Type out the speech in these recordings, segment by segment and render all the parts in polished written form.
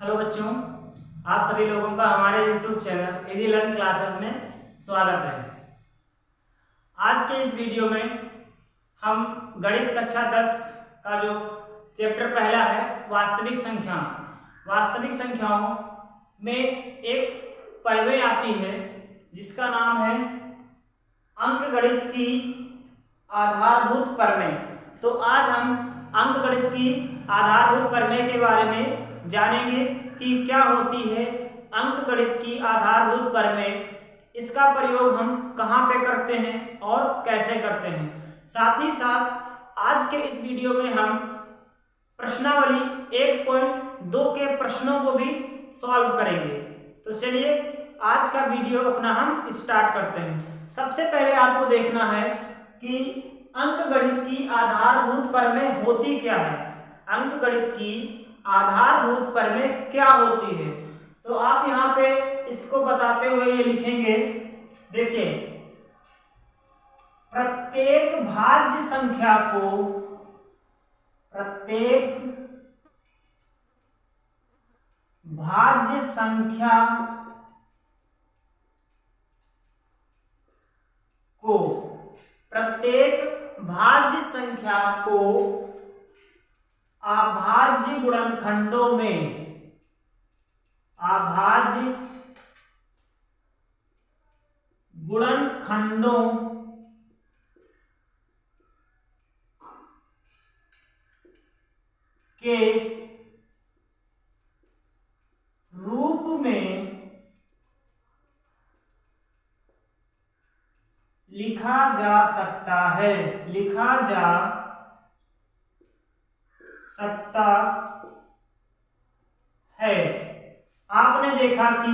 Hello बच्चों, आप सभी लोगों का हमारे YouTube channel easy learn classes में स्वागत है। आज के इस वीडियो में हम गणित कक्षा 10 का जो चैप्टर पहला है वास्तविक संख्याओं में एक परिमेय आती है जिसका नाम है अंकगणित की आधारभूत परिमेय। तो आज हम अंकगणित की आधारभूत परिमेय के बारे में जानेंगे कि क्या होती है अंकगणित की आधारभूत परिमेय, इसका प्रयोग हम कहाँ पे करते हैं और कैसे करते हैं। साथ ही साथ आज के इस वीडियो में हम प्रश्नावली 1.2 के प्रश्नों को भी सॉल्व करेंगे। तो चलिए आज का वीडियो अपना हम स्टार्ट करते हैं। सबसे पहले आपको देखना है कि अंकगणित की आधारभूत परिमेय होती क्या है। अंकगणित की आधारभूत परिमेय क्या होती है, तो आप यहाँ पे इसको बताते हुए ये लिखेंगे। देखिए, प्रत्येक भाज्य संख्या को अभाज्य गुणनखंडों के रूप में लिखा जा सकता है। आपने देखा कि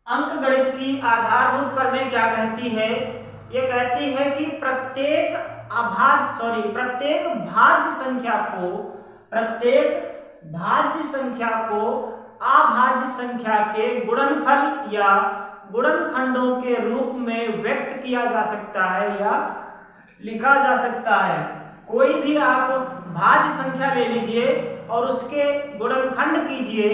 अंकगणित की आधारभूत परिमेय क्या कहती है। ये कहती है कि प्रत्येक भाज्य संख्या को अभाज्य संख्या के गुणनफल या गुणनखंडों के रूप में व्यक्त किया जा सकता है या लिखा जा सकता है। कोई भी आप भाज्य संख्या ले लीजिए और उसके गुणनखंड कीजिए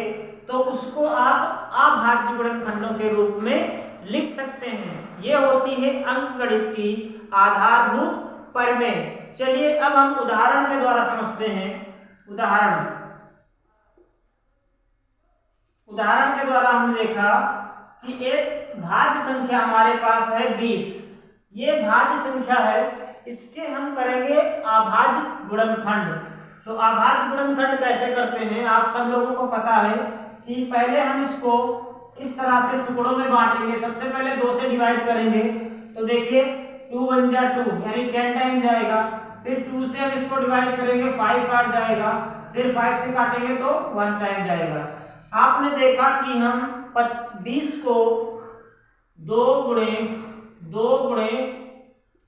तो उसको आप अभाज्य गुणनखंडों के रूप में लिख सकते हैं। यह होती है अंकगणित की आधारभूत परिमेय। चलिए अब हम उदाहरण के द्वारा समझते हैं। उदाहरण के द्वारा हमने देखा कि एक भाज्य संख्या हमारे पास है 20। ये भाज्य संख्या है, इसके हम करेंगे अभाज्य गुणनखंड। तो अभाज्य गुणनखंड कैसे करते हैं, आप सब लोगों को पता है कि पहले हम इसको इस तरह से टुकड़ों में बांटेंगे। सबसे पहले 2 से डिवाइड करेंगे तो देखिए 2 1 जा 2 यानी 10 टाइम जाएगा। फिर 2 से हम इसको डिवाइड करेंगे 5 काट जाएगा। फिर 5 से काटेंगे तो 1 टाइम जाएगा। आपने देखा कि हम 20 को 2 गुणे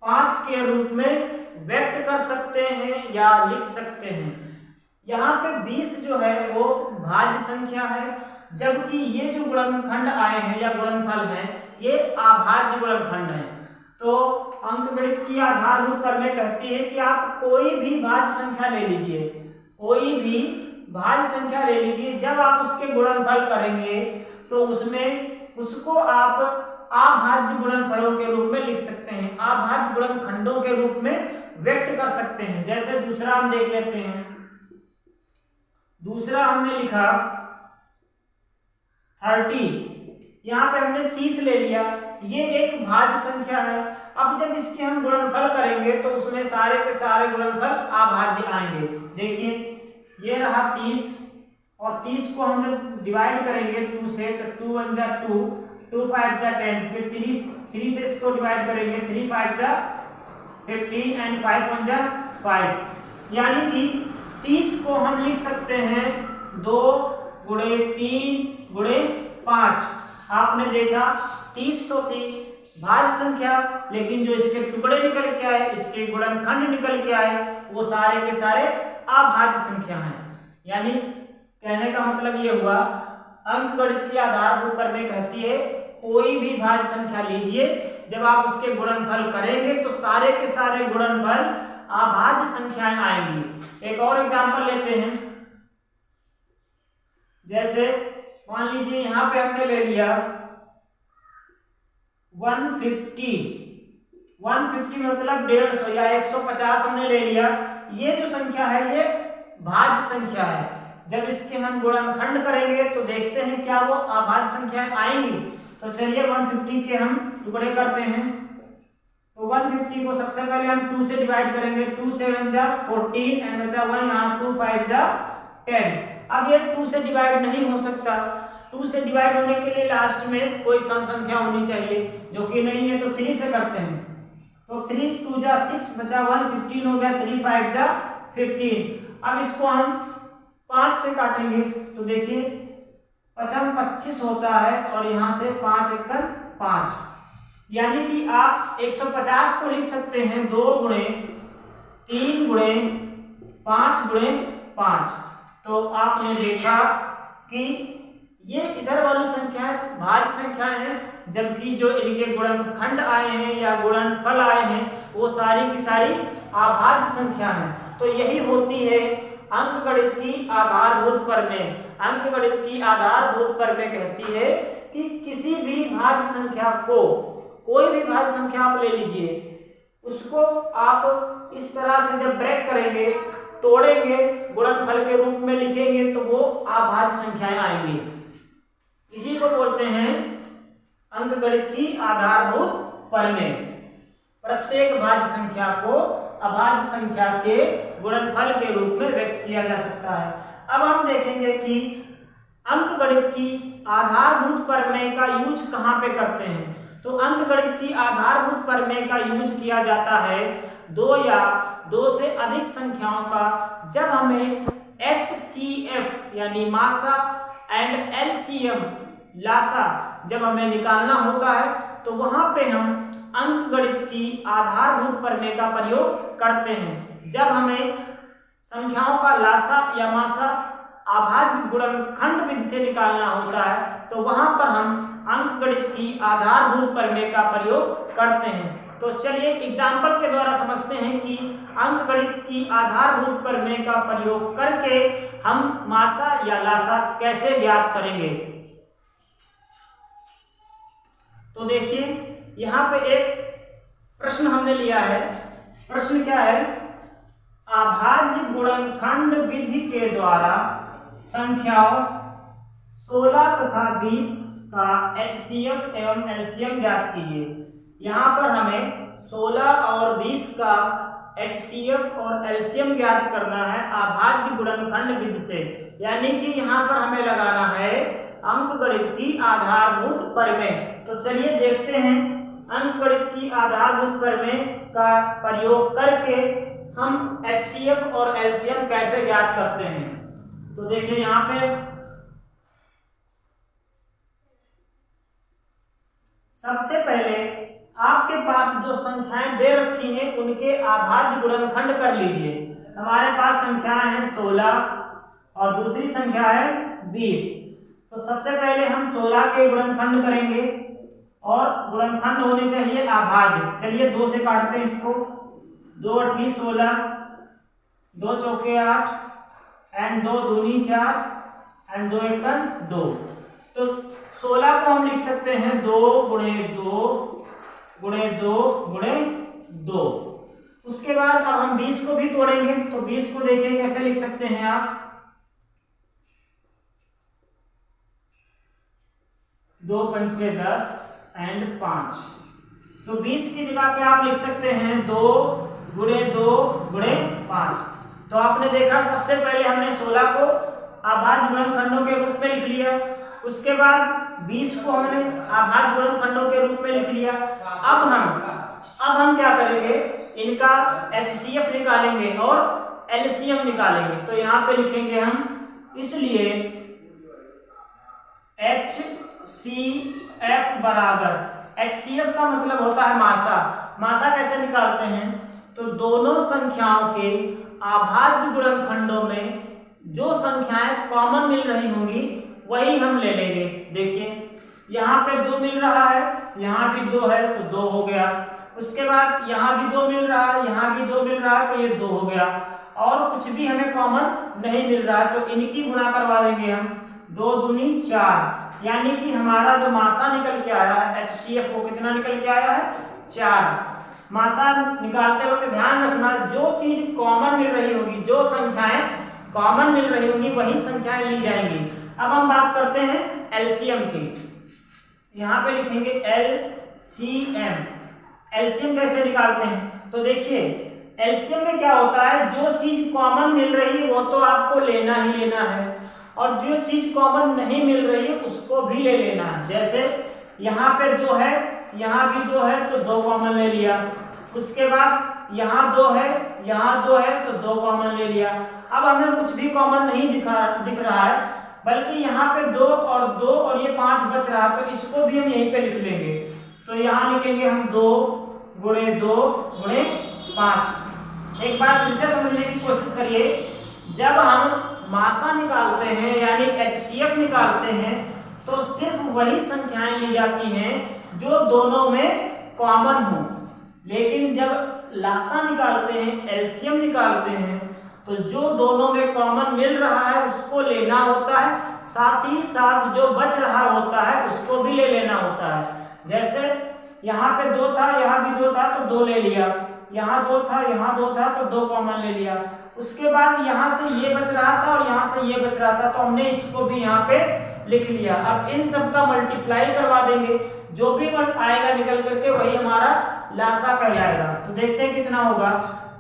5 के रूप में व्यक्त कर सकते हैं या लिख सकते हैं। यहाँ पे 20 जो है वो भाज्य संख्या है, जबकि ये जो गुणनखंड आए हैं या गुणनफल हैं ये अभाज्य गुणनखंड हैं। तो अंकगणित की आधारभूत परिमेय कहती है कि आप कोई भी भाज्य संख्या ले लीजिए, जब आप उसके गुणनफल करेंगे तो उसको आप अभाज्य गुणनफलों के रूप में लिख सकते हैं, अभाज्य गुणनखंडों के रूप में व्यक्त कर सकते हैं। जैसे दूसरा हम देख लेते हैं। दूसरा हमने लिखा 30, यहाँ पे हमने 30 ले लिया। ये एक भाज्य संख्या है। अब जब इसके हम गुणनफल करेंगे तो उसमें सारे के सारे गुणनफल अभाज्य आएंगे। देखिए ये रहा 30 और 30 को हम जब डिवाइड करेंगे 2 से तो 2 1 जा 2, 2 5 जा 10, फिर 3 से इसको डिवाइड करेंगे 3 5 जा 15 एंड 5 1 जा 5। यानी कि 30 को हम लिख सकते हैं 2 गुणे 3 गुणे 5। आपने देखा 30 तो थी भाज्य संख्या, लेकिन जो इसके टुकड़े निकल के आए, इसके गुणनखंड निकल के आए, वो सारे के सारे अभाज्य संख्या हैं। यानी कहने का मतलब ये हुआ अंकगणित की आधारभूत परिमेय कहती है कोई भी भाज्य संख्या लीजिए, जब आप उसके गुणनफल करेंगे तो सारे के सारे गुणनफल अभाज्य संख्याएं आएंगी। एक और एग्जांपल लेते हैं। जैसे मान लीजिए यहाँ पे हमने ले लिया 150 मतलब 150 या 150 हमने ले लिया। ये जो संख्या है ये भाज्य संख्या है। जब इसके हम गुणनखंड करेंगे तो देखते हैं क्या वो अभाज्य संख्याएं आएंगी। तो चलिए 150 के हम टुकड़े करते हैं। तो 150 को सबसे पहले हम 2 से डिवाइड करेंगे। 2 7 जा 14 एंड बचा 1 यहाँ 2 5 जा 10। अब ये 2 से डिवाइड नहीं हो सकता। 2 से डिवाइड होने के लिए लास्ट में कोई सम संख्या होनी चाहिए, जो कि नहीं है, तो 3 से करते हैं। तो 3 2 जा 6 बचा 1 15 हो गया, 3 5 जा 15। अब इसको हम 5 से काटेंगे तो देखिए 55 25 होता है और यहाँ से 5 एकड़ 5, यानी कि आप 150 को लिख सकते हैं 2 गुणे 3 गुणे 5 गुणे 5। तो आपने देखा कि ये इधर वाली संख्याएं भाज्य संख्याएं हैं, जबकि जो इनके गुणनखंड आए हैं या गुणनफल आए हैं वो सारी की सारी अभाज्य संख्या हैं। तो यही होती है अंकगणित की आधारभूत प्रमेय। अंकगणित की आधारभूत प्रमेय कहती है कि किसी भी भाज्य संख्या को, कोई भी भाज्य संख्या आप ले लीजिए, उसको आप इस तरह से जब ब्रेक करेंगे, तोड़ेंगे, गुणनफल के रूप में लिखेंगे तो वो अभाज्य संख्याएं आएंगी। इसी को बोलते हैं अंकगणित की आधारभूत प्रमेय। प्रत्येक भाज्य संख्या को अभाज्य संख्या के गुणनफल के रूप में व्यक्त किया जा सकता है। अब हम देखेंगे कि अंकगणित की आधारभूत प्रमेय का यूज कहाँ पे करते हैं। तो अंकगणित की आधारभूत प्रमेय का यूज किया जाता है 2 या 2 से अधिक संख्याओं का, जब हमें HCF यानी मासा एंड LCM लासा जब हमें निकालना होता है, तो वहां पे हम अंकगणित की आधारभूत प्रमेय का प्रयोग करते हैं। जब हमें संख्याओं का लासा या मासा अभाज्य गुणनखंड विधि से निकालना होता है, तो वहां पर हम अंकगणित की आधारभूत प्रमेय का प्रयोग करते हैं। तो चलिए एग्जाम्पल के द्वारा समझते हैं कि अंकगणित की आधारभूत प्रमेय का प्रयोग करके हम मासा या लासा कैसे ज्ञात करेंगे। तो देखिए यहाँ पे एक प्रश्न हमने लिया है। प्रश्न क्या है? अभाज्य गुणनखंड विधि के द्वारा संख्याओं 16 तथा 20 का HCF एवं LCM ज्ञात कीजिए। यहाँ पर हमें 16 और 20 का HCF और LCM ज्ञात करना है अभाज्य गुणनखंड विधि से, यानी कि यहाँ पर हमें लगाना है अंकगणित की आधारभूत प्रमेय। तो चलिए देखते हैं अंकगणित की आधारभूत प्रमेय का प्रयोग करके हम HCF और LCM कैसे ज्ञात करते हैं। तो देखिए यहाँ पे सबसे पहले आपके पास जो संख्याएं दे रखी हैं उनके अभाज्य गुणनखंड कर लीजिए। हमारे पास संख्याएं हैं 16 और दूसरी संख्या है 20। तो सबसे पहले हम 16 के गुणनखंड करेंगे और गुणनखंड होने चाहिए अभाज्य। चलिए 2 से काटते हैं इसको। 2 8 16, 2 चौके 8 एंड 2 दूनी 4 एंड 2 एकड़ 2। तो 16 को हम लिख सकते हैं 2 गुणे 2 गुणे 2 गुणे 2। उसके बाद अब हम 20 को भी तोड़ेंगे। तो 20 को देखिए कैसे लिख सकते हैं आप। 2 पंचे 10 एंड 5। तो 20 की जगह पे आप लिख सकते हैं 2 गुणे 2 गुणे 5। तो आपने देखा सबसे पहले हमने 16 को अभाज्य गुणनखंडों के रूप में लिख लिया, उसके बाद 20 को हमने अभाज्य गुणनखंडों के रूप में लिख लिया। अब हम क्या करेंगे, इनका HCF निकालेंगे और LCM निकालेंगे। तो यहाँ पे लिखेंगे हम, इसलिए HCF बराबर, HCF का मतलब होता है मासा। मासा कैसे निकालते हैं? तो दोनों संख्याओं के अभाज्य गुणनखंडों में जो संख्याएं कॉमन मिल रही होंगी वही हम ले लेंगे। देखिए यहाँ पे 2 मिल रहा है, यहाँ भी 2 है तो 2 हो गया। उसके बाद यहाँ भी 2 मिल रहा है, यहाँ भी 2 मिल रहा है तो ये 2 हो गया। और कुछ भी हमें कॉमन नहीं मिल रहा है तो इनकी गुणा करवा देंगे हम। 2 दूनी 4, यानी कि हमारा जो मासा निकल के आया है HCF वो कितना निकल के आया है 4। मासा निकालते वक्त ध्यान रखना जो चीज कॉमन मिल रही होगी, जो संख्याएं कॉमन मिल रही होंगी वही संख्याएं ली जाएंगी। अब हम बात करते हैं एलसीएम की। यहाँ पे लिखेंगे एलसीएम। एलसीएम कैसे निकालते हैं? तो देखिए एलसीएम में क्या होता है, जो चीज कॉमन मिल रही है वो तो आपको लेना ही लेना है, और जो चीज कॉमन नहीं मिल रही है उसको भी ले लेना है। जैसे यहाँ पे 2 है, यहाँ भी 2 है तो 2 कॉमन ले लिया। उसके बाद यहाँ 2 है, यहाँ 2 है तो 2 कॉमन ले लिया। अब हमें कुछ भी कॉमन नहीं दिख रहा है, बल्कि यहाँ पे 2 और 2 और ये 5 बच रहा है, तो इसको भी हम यहीं पे लिख लेंगे। तो यहाँ लिखेंगे हम 2 गुणे 2 गुणे 5। एक बार फिर से समझने की कोशिश करिए, जब हम मासा निकालते हैं यानी HCF निकालते हैं तो सिर्फ वही संख्याएं ली जाती हैं जो दोनों में कॉमन हो। लेकिन जब लासा निकालते हैं, एलसीएम निकालते हैं, तो जो दोनों में कॉमन मिल रहा है उसको लेना होता है, साथ ही साथ जो बच रहा होता है उसको भी ले लेना होता है। जैसे यहाँ पे 2 था, यहाँ भी 2 था तो 2 ले लिया, यहाँ 2 था, यहाँ 2 था तो 2 कॉमन ले लिया। उसके बाद यहाँ से ये बच रहा था और यहाँ से ये बच रहा था, तो हमने इसको भी यहाँ पे लिख लिया। अब इन सब का मल्टीप्लाई करवा देंगे, जो भी आएगा निकल करके वही हमारा लासा कहलाएगा। तो देखते हैं कितना होगा,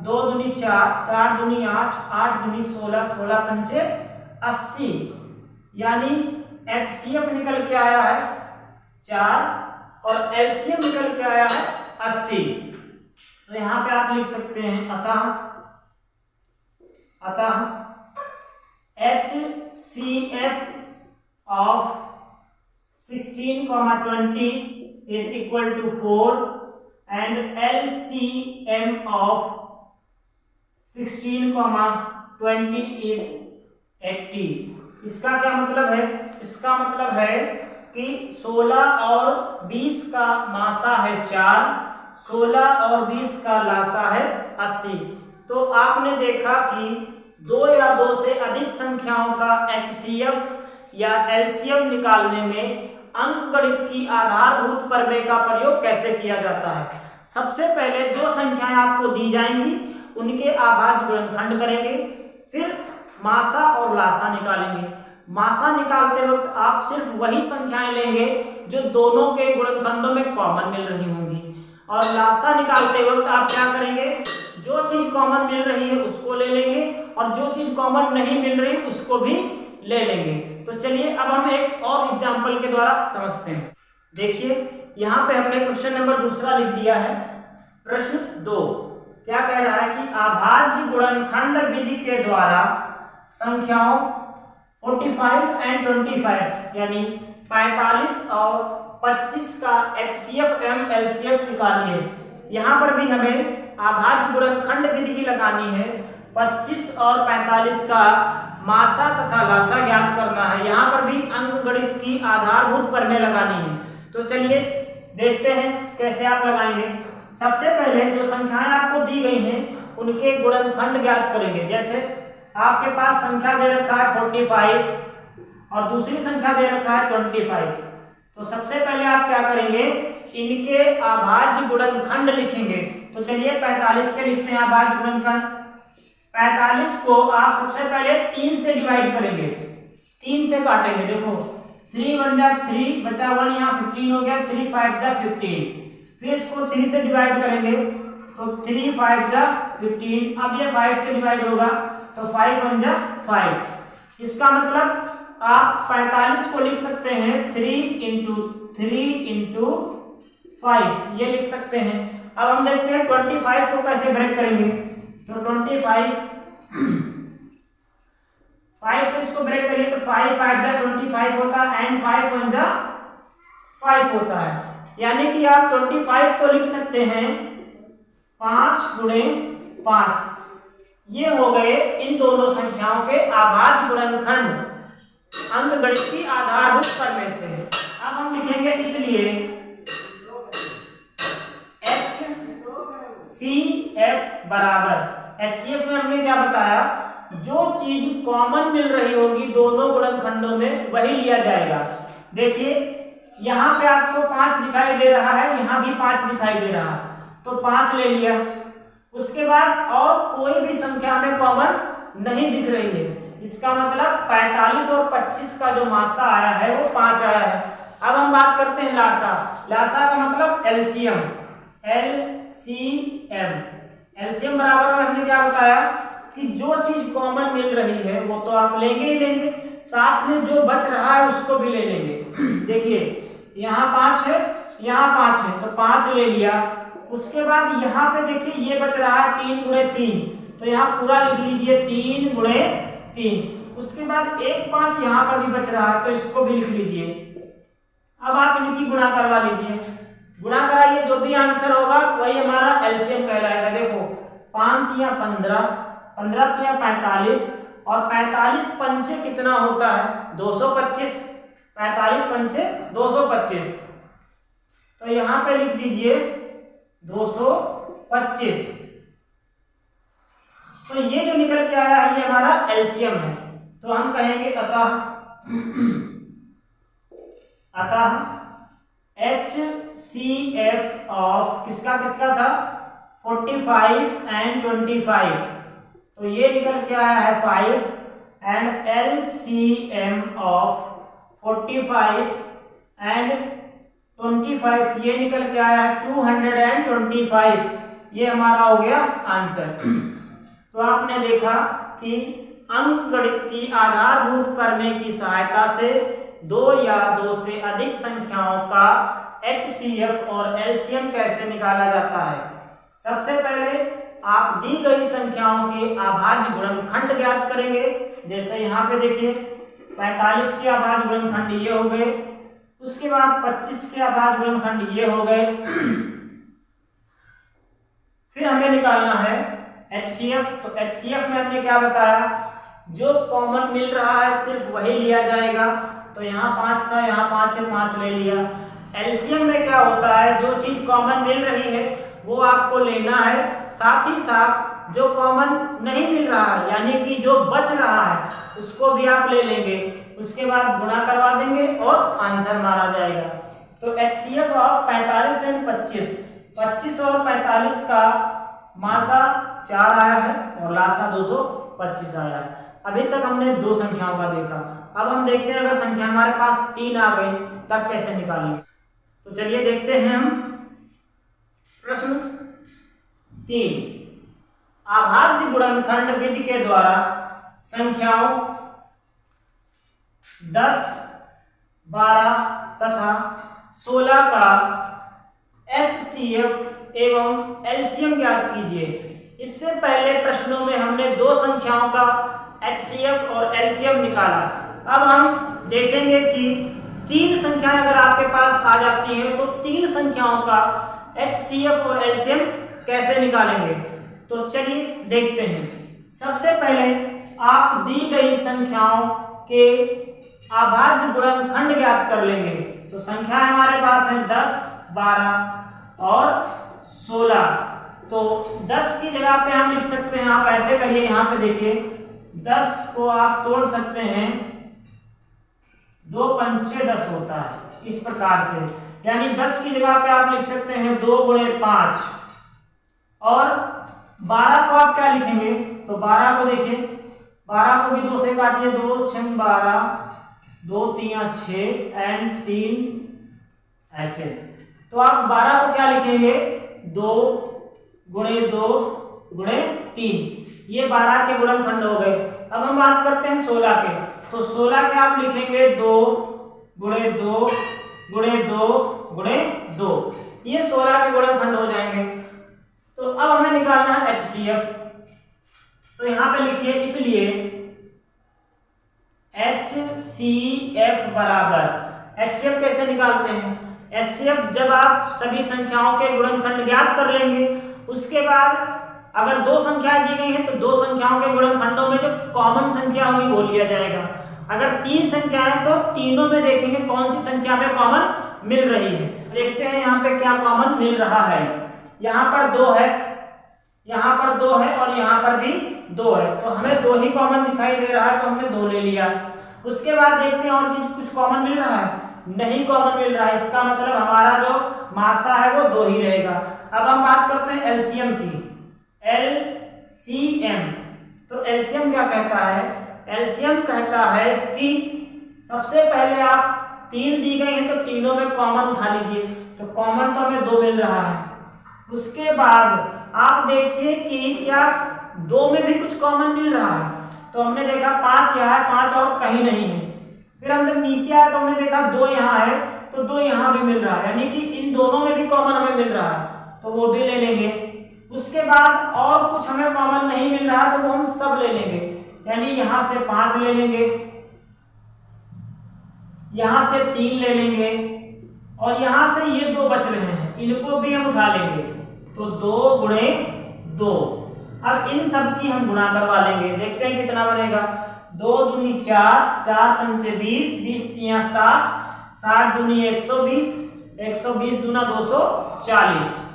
2 दूनी 4, 4 दूनी 8, 8 दूनी 16, 16 पंचे 80, यानी HCF निकल के आया है 4 और LCM निकल के आया है 80। तो यहाँ पे आप लिख सकते हैं अतः HCF of 16,20 is equal to 4 and LCM of 16,20 is 80। इसका क्या मतलब है? इसका मतलब है कि 16 और 20 का मासा है 4, 16 और 20 का लासा है 80। तो आपने देखा कि 2 या 2 से अधिक संख्याओं का HCF या LCM निकालने में अंकगणित की आधारभूत प्रमेय का प्रयोग कैसे किया जाता है। सबसे पहले जो संख्याएं आपको दी जाएंगी उनके अभाज्य गुणनखंड करेंगे, फिर मासा और लासा निकालेंगे। मासा निकालते वक्त आप सिर्फ वही संख्याएं लेंगे जो दोनों के गुणनखंडों में कॉमन मिल रही होंगी, और लासा निकालते वक्त आप क्या करेंगे, जो चीज कॉमन मिल रही है उसको ले लेंगे और जो चीज कॉमन नहीं मिल रही उसको भी ले लेंगे। तो चलिए अब हम एक और एग्जांपल के द्वारा समझते हैं। देखिए यहाँ पे हमने क्वेश्चन नंबर 2 लिख दिया है। प्रश्न 2 क्या कह रहा है कि अभाज्य गुणनखंड विधि के द्वारा संख्याओं 45 एंड 25 यानी 45 और 25 का HCF एवं LCM निकालिए। यहाँ पर भी हमें अभाज्य गुणनखंड विधि ही लगानी है। 25 और 45 का मासा तथा लासा ज्ञात करना है। यहाँ पर भी अंकगणित की आधारभूत प्रमेय लगानी है। तो चलिए देखते हैं कैसे आप लगाएंगे। सबसे पहले जो संख्याएं आपको दी गई हैं उनके गुणनखंड ज्ञात करेंगे। जैसे आपके पास संख्या दे रखा है 45 और दूसरी संख्या दे रखा है 25। तो सबसे पहले आप क्या करेंगे, इनके अभाज्य गुणनखंड लिखेंगे। तो चलिए 45 के लिखते हैं अभाज्य गुणनखंड। 45 को आप सबसे पहले 3 से डिवाइड करेंगे, 3 से काटेंगे। देखो 3 1 जा 3 बचा 1, यहाँ 15 हो गया, 3 5 जा 15। फिर इसको 3 से डिवाइड करेंगे तो 3 5 जा 15। अब ये 5 से डिवाइड होगा तो 5 1 जा 5। इसका मतलब आप 45 को लिख सकते हैं 3 into 5, ये लिख सकते हैं। अब हम देखते हैं 25 को कैसे ब्रेक करेंगे। तो 25 5 से इसको ब्रेक करिए तो 5 5 जा 25 होता है एंड 5 1 जा 5 होता है। यानी कि आप 25 को लिख सकते हैं 5 गुणे 5। ये हो गए इन दोनों संख्याओं के अभाज्य गुणनखंड अंकगणित की आधारभूत प्रमेय से। अब हम लिखेंगे इसलिए HCF बराबर, HCF में हमने क्या बताया जो चीज कॉमन मिल रही होगी दोनों गुणनखंडों में वही लिया जाएगा। देखिए यहाँ पे आपको 5 दिखाई दे रहा है, यहाँ भी 5 दिखाई दे रहा है, तो 5 ले लिया। उसके बाद और कोई भी संख्या में कॉमन नहीं दिख रही है, इसका मतलब 45 और 25 का जो मासा आया है वो 5 आया है। अब हम बात करते हैं लासा। लासा का मतलब एलसीएम। एलसीएम, एलसीएम बराबर में हमने क्या बताया कि जो चीज कॉमन मिल रही है वो तो आप लेंगे ही लेंगे, साथ में जो बच रहा है उसको भी ले लेंगे। देखिए यहाँ 5 है, यहाँ 5 है, तो 5 ले लिया। उसके बाद यहाँ पे देखिए ये बच रहा है 3 गुणे 3, तो यहाँ पूरा लिख लीजिए 3 गुणे 3। उसके बाद एक 5 यहाँ पर भी बच रहा है, तो इसको भी लिख लीजिए। अब आप इनकी गुणा करवा लीजिए, गुणा कराइए, जो भी आंसर होगा वही हमारा एलसीएम कहलाएगा। देखो 5 तिया 15, 15 तिया 45 और 45 पंचे कितना होता है 225, 45 पंचे 225, तो यहाँ पे लिख दीजिए 225। तो ये जो निकल के आया है ये हमारा एलसीएम है। तो हम कहेंगे अतः HCF ऑफ किसका किसका था 45 एंड 25, तो ये निकल के आया है 5, एंड LCM ऑफ 45 एंड 25 ये निकल के आया है 225, ये हमारा हो गया आंसर। तो आपने देखा कि अंकगणित की आधारभूत प्रमेय की सहायता से 2 या 2 से अधिक संख्याओं का HCF और LCM कैसे निकाला जाता है। सबसे पहले आप दी गई संख्याओं के अभाज्य गुणनखंड ज्ञात करेंगे। जैसे यहाँ पे देखिए 45 के अभाज्य गुणनखंड ये हो गए, उसके बाद 25 के अभाज्य गुणनखंड ये हो गए। फिर हमें निकालना है HCF। तो HCF में हमने क्या बताया, जो कॉमन मिल रहा है सिर्फ वही लिया जाएगा। तो यहाँ 5 था, यहाँ 5 है, 5 ले लिया। एलसीएम में क्या होता है, जो चीज कॉमन मिल रही है वो आपको लेना है, साथ ही साथ जो कॉमन नहीं मिल रहा है यानी कि जो बच रहा है उसको भी आप ले लेंगे। उसके बाद गुणा करवा देंगे और आंसर मारा जाएगा। तो HCF ऑफ 45 एंड 25, 25 और 45 का मासा 4 आया है और लासा 225 आया है। अभी तक हमने 2 संख्याओं का देखा। अब हम देखते हैं अगर संख्या हमारे पास 3 आ गई तब कैसे निकालेंगे। तो चलिए देखते हैं हम प्रश्न 3। अभाज्य गुणनखंड विधि के द्वारा संख्याओं 10, 12 तथा 16 का HCF एवं LCM ज्ञात कीजिए। इससे पहले प्रश्नों में हमने 2 संख्याओं का HCF और LCM निकाला। अब हम देखेंगे कि 3 संख्याएं अगर आपके पास आ जाती हैं तो 3 संख्याओं का HCF और LCM कैसे निकालेंगे। तो चलिए देखते हैं। सबसे पहले आप दी गई संख्याओं के अभाज्य गुणनखंड ज्ञात कर लेंगे। तो संख्या हमारे पास है 10, 12 और 16। तो 10 की जगह पे हम लिख सकते हैं, आप ऐसे करिए, यहाँ पे देखिए 10 को आप तोड़ सकते हैं, 2 पंचे 10 होता है इस प्रकार से, यानी 10 की जगह पे आप लिख सकते हैं 2 गुणे 5। और 12 को आप क्या लिखेंगे, तो 12 को देखिए, 12 को भी 2 से काटिए, 2 6 12, 2 3 6 एंड 3 ऐसे। तो आप 12 को क्या लिखेंगे, 2 गुणे 2 गुणे 3, ये 12 के गुणनखंड हो गए। अब हम बात करते हैं 16 के। तो 16 के आप लिखेंगे 2 गुणे 2 गुणे 2 गुणे 2, ये 16 के गुणनखंड हो जाएंगे। तो अब हमें निकालना है HCF। तो यहाँ पे लिखिए, इसलिए HCF बराबर, HCF कैसे निकालते हैं, HCF जब आप सभी संख्याओं के गुणनखंड ज्ञात कर लेंगे, उसके बाद अगर 2 संख्याएं दी गई हैं तो 2 संख्याओं के गुणनखंडों में जो कॉमन संख्या होगी वो लिया जाएगा। अगर 3 संख्याएं तो तीनों में देखेंगे कौन सी संख्या में कॉमन मिल रही है। देखते हैं यहाँ पे क्या कॉमन मिल रहा है। यहाँ पर 2 है, यहाँ पर 2 है और यहाँ पर भी 2 है, तो हमें 2 ही कॉमन दिखाई दे रहा है, तो हमने 2 ले लिया। उसके बाद देखते हैं और चीज कुछ कॉमन मिल रहा है, नहीं कॉमन मिल रहा है, इसका मतलब हमारा जो मासा है वो 2 ही रहेगा। अब हम बात करते हैं एलसीएम की, एलसीएम। तो एलसीएम क्या कहता है, एलसीएम कहता है कि सबसे पहले आप 3 दी गई है तो तीनों में कॉमन उठा लीजिए, तो कॉमन तो हमें 2 मिल रहा है। उसके बाद आप देखिए कि क्या 2 में भी कुछ कॉमन मिल रहा है, तो हमने देखा 5 यहाँ है, 5 और कहीं नहीं है। फिर हम जब नीचे आए तो हमने देखा 2 यहाँ है, तो 2 यहाँ भी मिल रहा है, यानी कि इन दोनों में भी कॉमन हमें मिल रहा है, तो वो भी ले लेंगे। उसके बाद और कुछ हमें कॉमन नहीं मिल रहा, तो वो हम सब ले लेंगे, यानी यहाँ से 5 ले लेंगे, यहाँ से 3 ले लेंगे, और यहाँ से ये 2 बच रहे हैं, इनको भी हम उठा लेंगे, तो 2 गुणे 2। अब इन सब की हम गुणा करवा लेंगे, देखते हैं कितना बनेगा। 2 दूनी 4, 4 पंचे 20, 20 तिया 60, 60 दूनी 120, 120 दूना 240,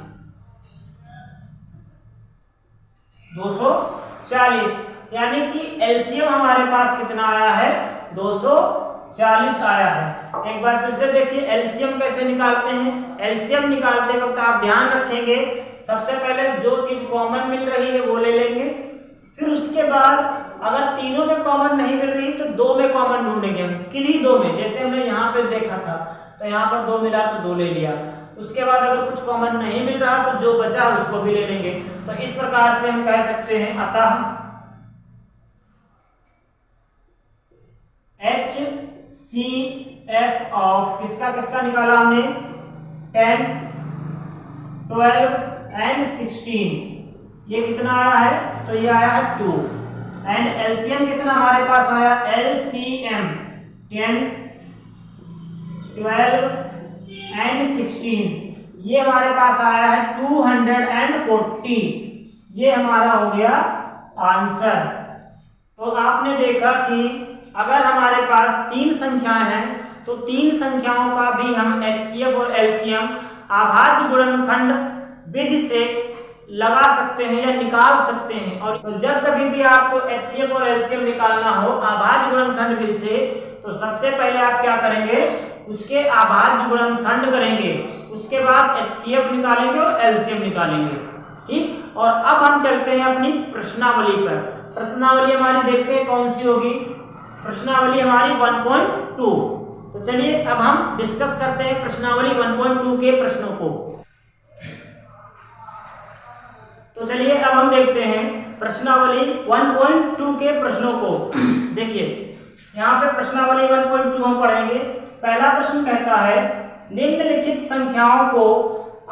240, यानी कि एलसीएम हमारे पास कितना आया है, 240 आया है। एक बार फिर से देखिए एलसीएम कैसे निकालते हैं। एलसीएम निकालते वक्त आप ध्यान रखेंगे, सबसे पहले जो चीज कॉमन मिल रही है वो ले लेंगे, फिर उसके बाद अगर तीनों में कॉमन नहीं मिल रही तो 2 में कॉमन ढूंढेंगे हम, किन्हीं 2 में, जैसे हमने यहाँ पे देखा था, तो यहाँ पर 2 मिला तो 2 ले लिया। उसके बाद अगर कुछ कॉमन नहीं मिल रहा तो जो बचा उसको भी ले लेंगे। तो इस प्रकार से हम कह सकते हैं, अतः HCF ऑफ किसका किसका निकाला हमने, 10, 12 एंड 16, ये कितना आया है, तो ये आया है 2। एंड एलसीएम कितना हमारे पास आया, एलसीएम 10, 12 एंड 16, ये हमारे पास आया है 240, ये हमारा हो गया आंसर। तो आपने देखा कि अगर हमारे पास 3 संख्याएं हैं तो 3 संख्याओं का भी हम एचसीएफ और एलसीएम अभाज्य गुणनखंड विधि से लगा सकते हैं या निकाल सकते हैं। और तो जब कभी भी आपको एचसीएफ और एलसीएम निकालना हो अभाज्य गुणनखंड विधि से, तो सबसे पहले आप क्या करेंगे, उसके अभाज्य गुणनखंड करेंगे, उसके बाद एचसीएफ निकालेंगे और एलसीएम निकालेंगे। ठीक, और अब हम चलते हैं अपनी प्रश्नावली पर। प्रश्नावली हमारी देखते हैं कौन सी होगी, प्रश्नावली हमारी 1.2। तो चलिए अब हम डिस्कस करते हैं प्रश्नावली 1.2 के प्रश्नों को। तो चलिए अब हम देखते हैं प्रश्नावली 1.2 के प्रश्नों को। देखिए यहाँ पे प्रश्नावली 1.2 हम पढ़ेंगे। पहला प्रश्न कहता है, निम्नलिखित संख्याओं को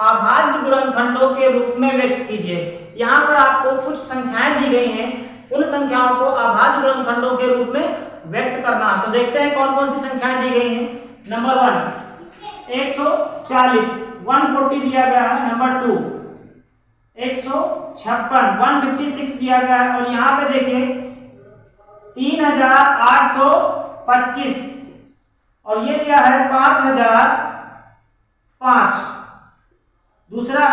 अभाज्य गुणनखंडों के रूप में व्यक्त कीजिए। यहाँ पर आपको कुछ संख्याएं दी गई हैं, उन संख्याओं को अभाज्य गुणनखंडों के रूप में व्यक्त करना है। तो देखते हैं कौन कौन सी संख्याएं दी गई हैं। नंबर 1 140, 140 दिया गया है। नंबर 2 156, 156 दिया गया है। और यहाँ पे देखिए 3825 और ये दिया है 5005। दूसरा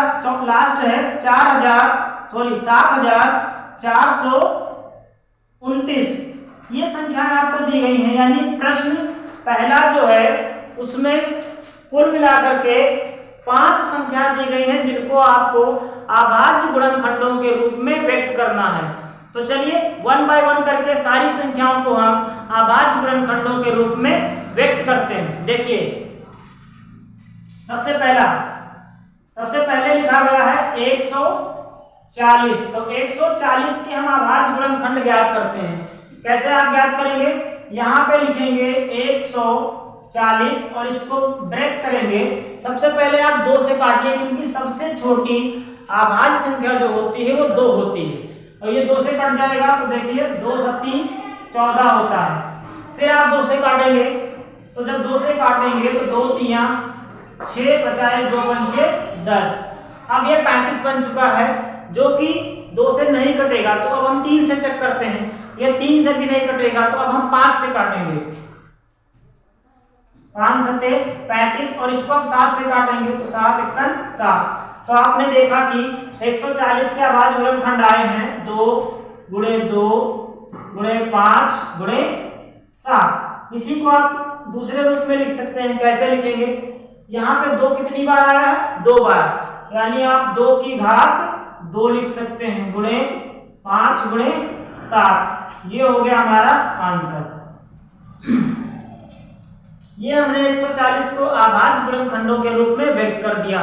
लास्ट है 7429। ये संख्याएं आपको दी गई हैं, यानी प्रश्न पहला जो है उसमें कुल मिलाकर के 5 संख्या दी गई हैं जिनको आपको अभाज्य गुणनखंडों के रूप में व्यक्त करना है। तो चलिए 1 बाय 1 करके सारी संख्याओं को हम अभाज्य गुणनखंडों के रूप में व्यक्त करते हैं। देखिए सबसे पहले लिखा गया है 140। तो 140 के हम अभाज्य गुणनखंड ज्ञात करते हैं। कैसे आप ज्ञात करेंगे, यहाँ पे लिखेंगे 140 और इसको ब्रेक करेंगे। सबसे पहले आप 2 से काटिए, क्योंकि सबसे छोटी अभाज्य संख्या जो होती है वो 2 होती है, और ये 2 से कट जाएगा। तो देखिए 2 7 14 होता है। फिर आप 2 से काटेंगे, तो जब 2 से काटेंगे तो 2 3 6 बचाए, 2 पंचे 10। अब ये 35 बन चुका है, जो कि 2 से नहीं कटेगा। तो अब हम 3 से चेक करते हैं, ये 3 से भी नहीं कटेगा, तो अब हम 5 से काटेंगे। 5 7 35 और इसको हम 7 से काटेंगे, तो 7 1 7। तो तो आपने देखा कि 140 के अभाज्य गुणनखंड आए हैं 2 गुणे 2 गुणे 5 गुणे 7। इसी को आप दूसरे रूप में लिख सकते हैं। कैसे लिखेंगे? यहाँ पे 2 कितनी बार आया है? 2 बार, यानी आप 2 की घात 2 लिख सकते हैं गुणे 5 गुणे 7। ये हो गया हमारा आंसर। ये हमने 140 को अभाज्य गुणनखंडों के रूप में व्यक्त कर दिया।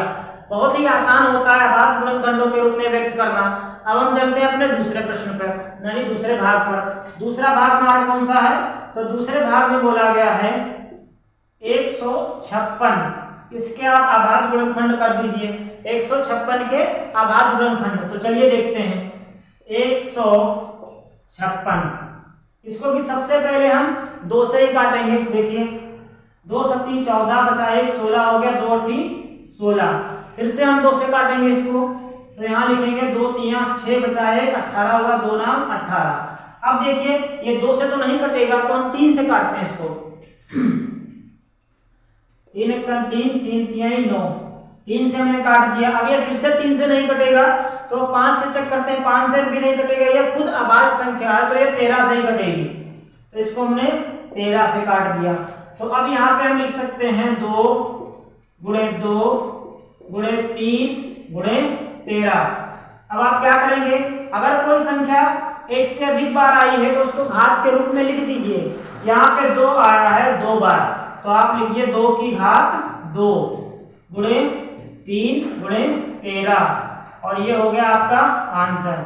बहुत ही आसान होता है अभाज्य गुणनखंडों के रूप में व्यक्त करना। अब हम चलते हैं अपने दूसरे प्रश्न पर, यानी दूसरे भाग पर। दूसरा भाग हमारा कौन सा है? तो दूसरे भाग में बोला गया है 156। इसके आप अभाज्य गुणनखंड कर दीजिए। 156 के अभाज्य गुणनखंड, तो चलिए देखते हैं। 156, इसको भी सबसे पहले हम 2 से ही काटेंगे। देखिए 2 सत्ती 14 बचा 1 16 हो गया, 2 अट्ठी 16। फिर से हम 2 से काटेंगे इसको, तो यहाँ लिखेंगे 2 तिया 6 बचा 1 18 होगा, 2 नाम 18। अब देखिए ये 2 से तो नहीं कटेगा, तो हम 3 से काटते हैं इसको। 3 एकम 3 3 तिया 9, 3 से हमने काट दिया। अब ये फिर से 3 से नहीं कटेगा, तो 5 से चेक करते हैं। 5 से भी नहीं कटेगा, ये खुद अभाज्य संख्या है, तो ये 13 से ही कटेगी। तो इसको हमने 13 से काट दिया। तो अब यहाँ पे हम लिख सकते हैं 2 गुणे 2 गुणे 3 गुणे 13। अब आप क्या करेंगे? अगर कोई संख्या 1 से अधिक बार आई है तो उसको घात के रूप में लिख दीजिए। यहाँ पे 2 आया है 2 बार, तो आप लिखिए 2 की घात 2 गुणे 3 गुणे 13, और ये हो गया आपका आंसर।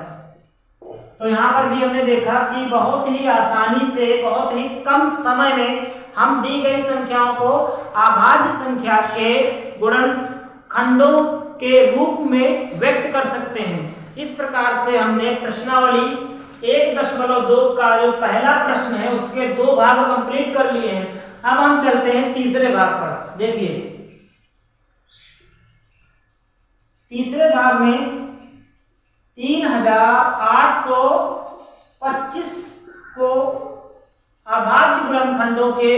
तो यहाँ पर भी हमने देखा कि बहुत ही आसानी से, बहुत ही कम समय में हम दी गई संख्याओं को अभाज्य संख्या के गुणनखंडों के रूप में व्यक्त कर सकते हैं। इस प्रकार से हमने प्रश्नावली 1.2 का जो पहला प्रश्न है उसके 2 भाग कंप्लीट कर लिए हैं। अब हम चलते हैं तीसरे भाग पर। देखिए तीसरे भाग में 3825 को अभाज्य गुणनखंडों के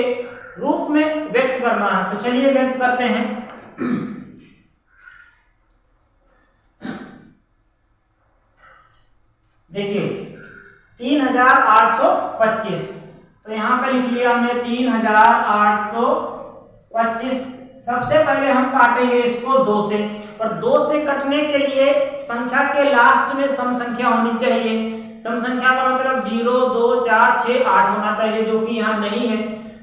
रूप में व्यक्त करना है। तो चलिए व्यक्त करते हैं। देखिए 3825, तो यहां पे लिख लिया हमने 3825। सबसे पहले हम काटेंगे इसको 2 से, पर 2 से कटने के लिए संख्या के लास्ट में सम संख्या होनी चाहिए। सम संख्या का मतलब 0 2 4 6 8 होना चाहिए, जो कि यहाँ नहीं है।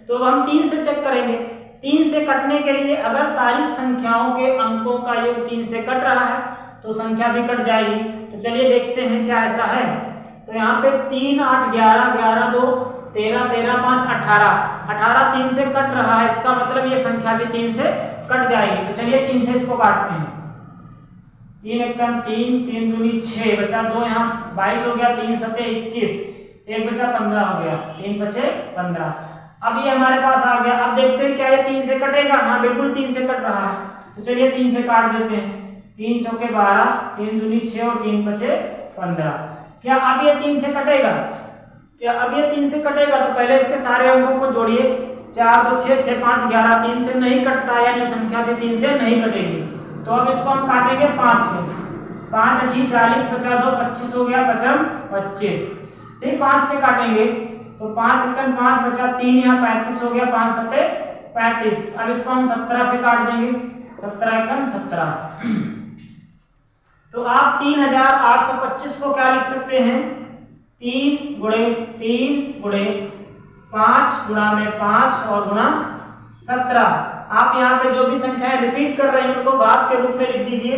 तो अब हम 3 से चेक करेंगे। 3 से कटने के लिए अगर सारी संख्याओं के अंकों का योग 3 से कट रहा है तो संख्या भी कट जाएगी। तो चलिए देखते हैं क्या ऐसा है। तो यहाँ पे 3 8 11 11 2 13 13 5 18 18 3 से कट रहा है, इसका मतलब ये संख्या भी 3 से कट जाएगी। तो चलिए 3 से इसको काटते हैं। 3 एकम 3 3 दूनी 6 बचा 2, यहाँ 22 हो गया, 3 सते 21, 1 बचा 15 हो गया, 3 बचे 15। अब ये हमारे पास आ गया। अब देखते हैं क्या ये 3 से कटेगा? हाँ बिल्कुल 3 से कट रहा है। तो चलिए 3 से काट देते हैं। 3 चौके 12, 3 दूनी 6 और 3 बचे 15। क्या अब ये 3 से कटेगा? क्या अब ये 3 से कटेगा? तो पहले इसके सारे अंकों को जोड़िए। 4 2 6 6 5 11, 3 से नहीं कटता, यानी संख्या भी 3 से नहीं कटेगी। तो अब इसको हम काटेंगे 5 से। 5 अठी 40 बचा 2 25 हो गया, 55 25। फिर 5 से काटेंगे तो 5 एकम 5 बचा 3, यहाँ 35 हो गया, 5 सते 35। अब इसको हम 17 से काट देंगे। 17 एकम 17। तो आप 3825 को क्या लिख सकते हैं? 3 गुणे 3 गुणे 5 गुणा में 5 और गुणा 17। आप यहाँ पे जो भी संख्याएं रिपीट कर रहे हैं उनको घात के रूप में लिख दीजिए।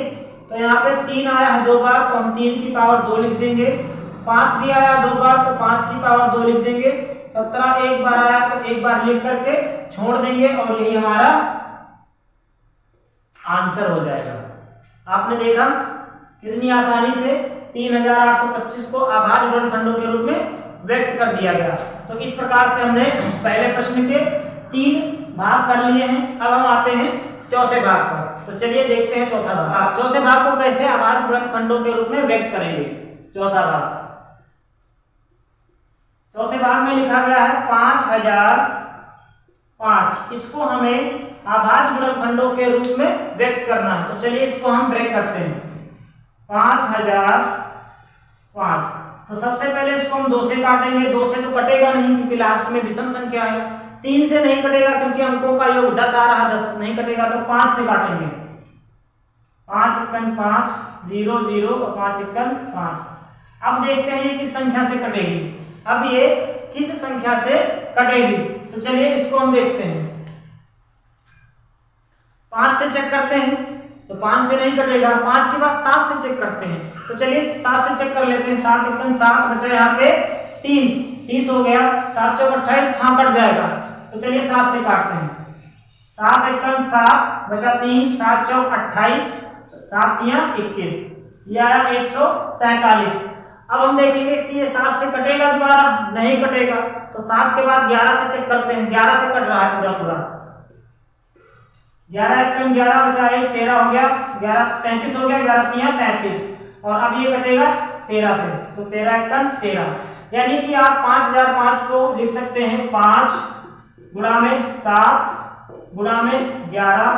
तो यहाँ पे 3 आया है 2 बार, तो हम 3 की पावर 2 लिख देंगे। 5 भी आया 2 बार, तो 5 की पावर 2 लिख देंगे। 17 एक बार आया तो एक बार लिख करके छोड़ देंगे, और यही हमारा आंसर हो जाएगा। आपने देखा कितनी आसानी से 3825 को अभाज्य गुणनखंडों के रूप में व्यक्त कर दिया गया। तो इस प्रकार से हमने पहले प्रश्न के 3 भाग कर लिए हैं। अब हम आते हैं चौथे भाग पर। तो चलिए देखते हैं चौथा भाग। चौथे भाग को कैसे अभाज्य गुणनखंडों के रूप में व्यक्त करेंगे। चौथा भाग, चौथे भाग में लिखा गया है 5005। इसको हमें अभाज्य गुणनखंडों के रूप में व्यक्त करना है। तो चलिए इसको हम ब्रेक करते हैं। 5005। तो सबसे पहले इसको हम 2 से काटेंगे। 2 से तो कटेगा नहीं क्योंकि लास्ट में विषम संख्या है। 3 से नहीं कटेगा क्योंकि अंकों का योग 10 आ रहा, 10 नहीं कटेगा। तो 5 से काटेंगे। 5 एकम 5 0 0 और 5 एकम 5। अब देखते हैं ये किस संख्या से कटेगी। अब ये किस संख्या से कटेगी, तो चलिए इसको हम देखते हैं। 5 से चेक करते हैं, तो 5 से नहीं कटेगा। 5 के बाद 7 से चेक करते हैं, तो चलिए 7 से चेक कर लेते हैं। 7 एकम 7 बचा यहाँ पे 3, 30 हो गया। 7 चौक 28, हाँ कट जाएगा। तो चलिए 7 से काटते हैं। 7 एकम 7 बचा 3, 7 चौक 28, 7 तिया 21, ये आया 143। अब हम देखेंगे कि ये 7 से कटेगा दोबारा, नहीं कटेगा। तो 7 के बाद 11 से चेक करते हैं। 11 से कट रहा है पूरा पूरा। 11 एकम 11 बचा 1, 13 हो गया। 11 35 हो गया। 11 तिया 35 और अब ये कटेगा 13 से। तो 13 एकम 13, यानी कि आप 5005 को लिख सकते हैं 5 गुणा में 7 गुणा में 11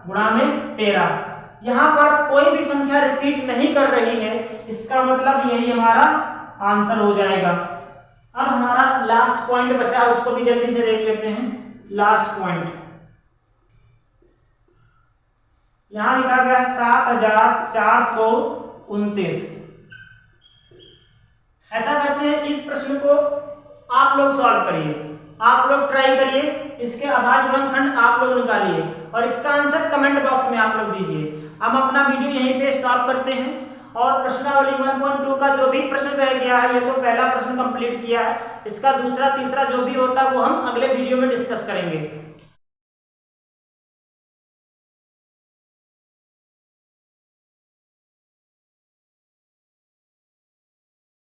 गुणा में 13। यहाँ पर कोई भी संख्या रिपीट नहीं कर रही है, इसका मतलब यही हमारा आंसर हो जाएगा। अब हमारा लास्ट पॉइंट बचा है, उसको भी जल्दी से देख लेते हैं। लास्ट पॉइंट यहाँ लिखा गया है 7429। ऐसा करते हैं, इस प्रश्न को आप लोग सॉल्व करिए, आप लोग ट्राई करिए, इसके अभाज्य गुणनखंड आप लोग निकालिए और इसका आंसर कमेंट बॉक्स में आप लोग दीजिए। हम अपना वीडियो यहीं पे स्टॉप करते हैं और प्रश्नावली 1.2 का जो भी प्रश्न रह गया है, ये तो पहला प्रश्न कंप्लीट किया है, इसका दूसरा तीसरा जो भी होता है वो हम अगले वीडियो में डिस्कस करेंगे।